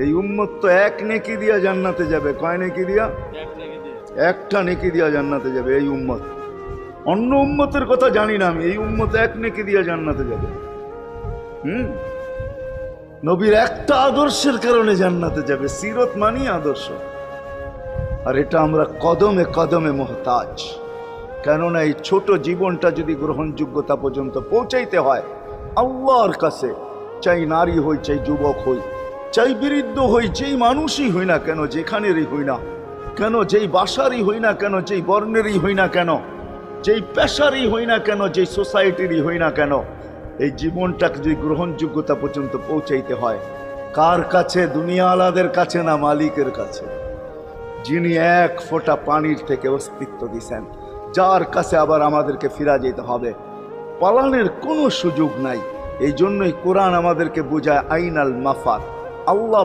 এই উম্মত তো এক নেকি দিয়া জান্নাতে যাবে। কয় নেকি দিয়া? একটা নেকি দিয়া জান্নাতে যাবে এই উম্মত। অন্য উম্মতের কথা জানি না আমি, এই উম্মত এক নেকি দিয়া জান্নাতে যাবে। নবীর একটা আদর্শের কারণে জান্নাতে যাবে। সিরত মানি আদর্শ, আর এটা আমরা কদমে কদমে মুহতাজ। কেননা এই ছোট জীবনটা যদি গ্রহণযোগ্যতা পর্যন্ত পৌঁছাইতে হয় আল্লাহর কাছে, চাই নারী হই, চাই যুবক হই, চাই বৃদ্ধ হই, যেই মানুষই হই না কেন, যেখানেরই হই না কেন, যেই বাসারই হই না কেন, যেই বর্ণেরই হই না কেন, যেই পেশারই হই না কেন, যেই সোসাইটিরই হই না কেন, এই জীবনটাকে যদি গ্রহণযোগ্যতা পর্যন্ত পৌঁছাইতে হয় কার কাছে? দুনিয়া আলাদের কাছে না, মালিকের কাছে, যিনি এক ফোঁটা পানির থেকে অস্তিত্ব দিয়েছেন, যার কাছে আবার আমাদেরকে ফিরা যেতে হবে। পালানের কোনো সুযোগ নাই। এই জন্যই কোরআন আমাদেরকে বোঝায় আইনাল মাফার। আল্লাহ